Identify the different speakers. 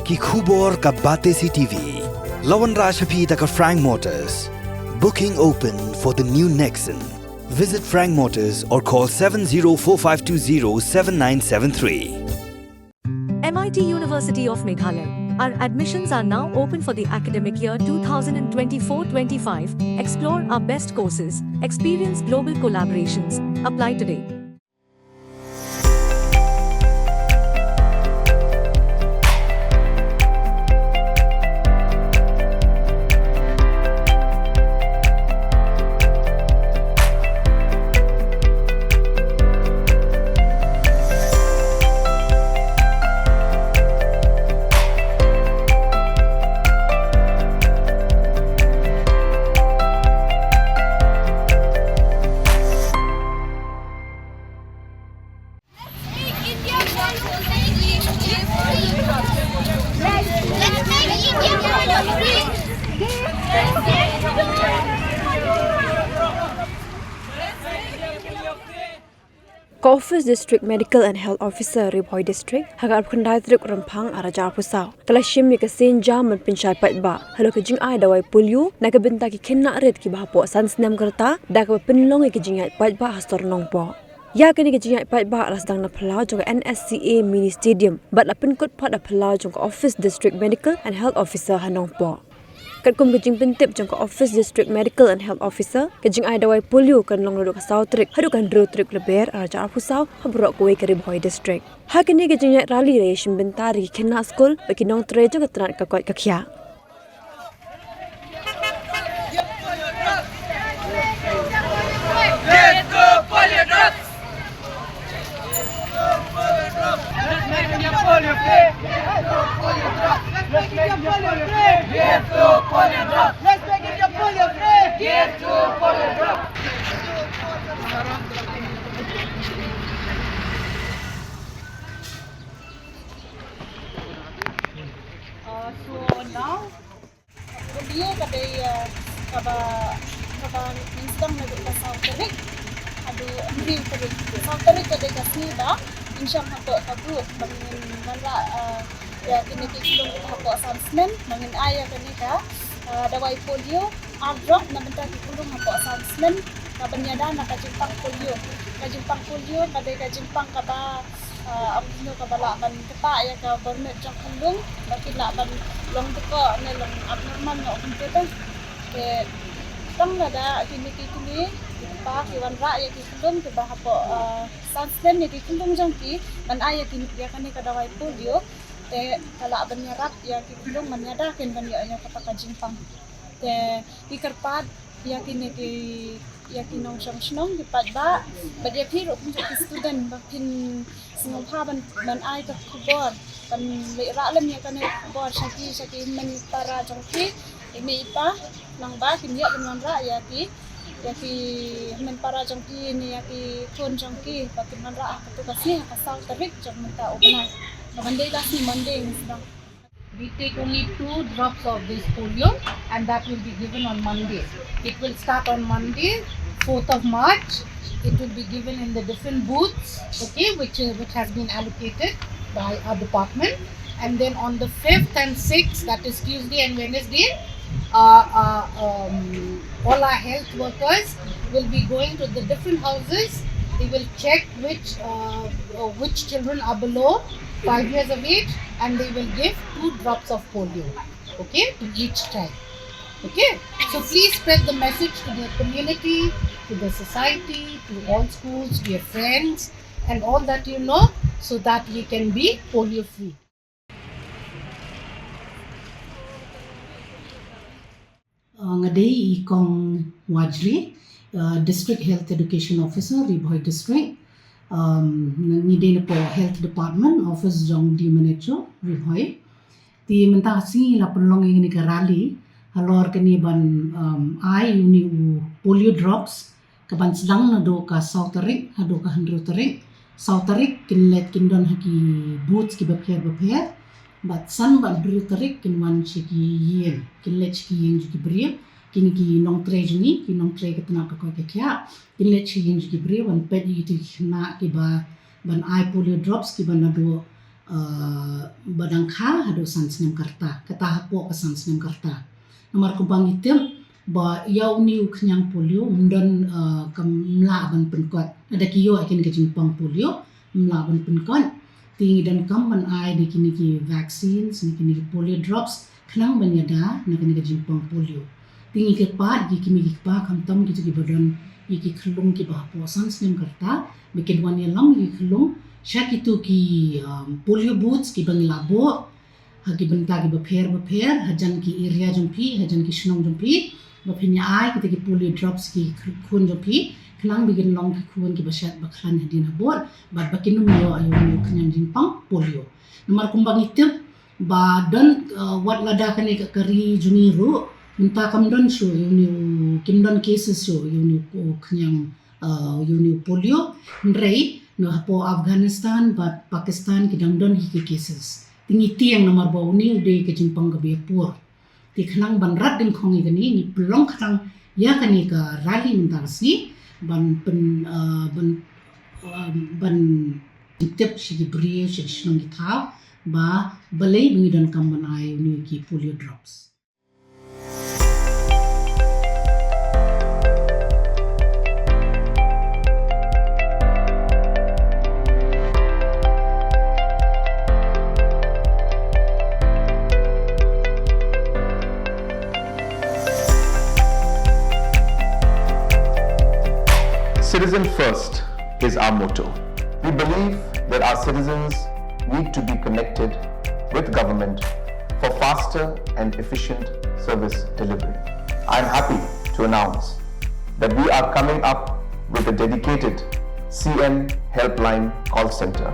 Speaker 1: ki khubor ka bate si TV. Lawan Rashapi taka Frank Motors. Booking open for the new Nexon. Visit Frank Motors or call 7045207973.
Speaker 2: MIT University of Meghalaya. Our admissions are now open for the academic year 2024-25. Explore our best courses, experience global collaborations. Apply today.
Speaker 3: Office District Medical and Health Officer Ribhoi District hagar kundai truk rempang arajar pusau kalashim ya kasin jam pincai patba halo ke Jingai Dawai Polio na kabenta ki kena red ki bahapo sansnam kerta da ka penlong ki Jingai patba hastor nongpo ya kini ki Jingai patba rasdang na phalau jong NSCA mini stadium bat la pinkut phat a phalau jong Office District Medical and Health Officer hanongpo kat kum kejing pentip jong Office District Medical and Health Officer kejing ai Dawai Polio kan long rodok sautrik hadu kan dro trik leber araja pusau habrok kuai ke Ribhoi District ha kini kejing rally ration bentari kena school bagi nong tre jo katran ka koi kakhya
Speaker 4: Let's go Polio drugs. Let's make India polio free. Let's go Polio drugs. Let's make India polio free. Let's go Polio drugs. Let's make India polio free. Let's go Polio drugs.
Speaker 5: So now, polio kadai kaba insang na dito sa tarik. Ado hindi tarik. Sa tarik kadai kasi ba insang hako kabu bangin manra ya kini kilong hako sansnen mangin aya kani ka Dawai Polio drop na benta kilong hako sansnen na banyada na kajimpang polio kadai kajimpang kaba abno kabala ban kepa ya ka bernet jang kandung bakit la ban long teko ne long abnormal no kumputer ke tang ada kini pa kiwan ra ya ki kandung ke bahapo sansnen ni kandung jang ki ban aya kini dia kan ka Dawai Polio te kala ban nyarap ya ki kandung manyada ken ban ya kata kajimpang te ikarpat ya kini ya kinong shnong di padba badia phiro kun ki student bakin singong pha ban ai ka khobor ban le ra lam ya kan khobor shaki men para jongki imi pa nang ba kin ya ban ra ya ki men para jongki ni ya ki thon jongki bakin man ra ka tu kasi ka saw tarik jong menta opna Monday last ni Monday ni sedang.
Speaker 6: We take only 2 drops of this polio and that will be given on Monday. It will start on Monday, 4th of March. It will be given in the different booths, okay, which has been allocated by our department. And then on the 5th and 6th, that is Tuesday and Wednesday, all our health workers will be going to the different houses. They will check which children are below 5 years of age and they will give 2 drops of polio, okay, to each child. Okay, so please spread the message to the community, to the society, to all schools, to your friends and all that you know so that we can be polio free.
Speaker 7: Ngadai ikong Wajri, District Health Education Officer, Ribhoi District. Ni na po Health Department Office jong Dm&Ho Ribhoi ti menta si la penlong ini ka rally Halor kani ban ai uni polio drops kaban sedang na do ka sautarik hado ka handro tarik sautarik kinlet kindon haki boots ki bapher but san ban dru tarik kinwan chiki yen kinlet chiki yen ki brio kini ki nong treje ni ki nong tre ka tna ka ko kya kinlet chiki yen ki brio ban pedi ti na ki ba ban ai polio drops ki ban na do badangka hado sansnem karta kata hapo ka sansnem karta nomor kumbang item ba yaw ni uknyang polio mdon kamla ban penkot ada kiyo akin kejimpang polio mla ban penkot tingi dan kamban ai di kini ki vaccines ni kini polio drops khnang banyada na kini kejimpang polio tingi ke pat gi kimi ki pa kamtam gitu ki badan iki khlung ki ba po sansnem karta bikin wan yalam gi khlung syak itu ki polio booths ki bang labo hagi benta ki beper hajan ki area jumpi hajan ki snong jumpi bapenya ai kita ki polio drops ki khun jumpi khnang bigin long ki khun ki basyat baklan hadin abot bad bakin yo ayo knyang jimpang polio nomor kumbang itu ba don wat lada kani ka kari juniru minta kamdon show yuni kimdon cases show yuni ko knyang yuni polio ndrei no hapo Afghanistan but Pakistan kidang don hiki cases tingi tiang nomor bau ni udah ke jimpang ke biapur ti khnang banrat din khongi gani ni pelong khnang ya kani ka rally mentasi ban tip shi bri shi shnong thau ba balai bingi dan kamban ai ni ki polio drops.
Speaker 8: Citizen first is our motto. We believe that our citizens need to be connected with government for faster and efficient service delivery. I am happy to announce that we are coming up with a dedicated CM helpline call center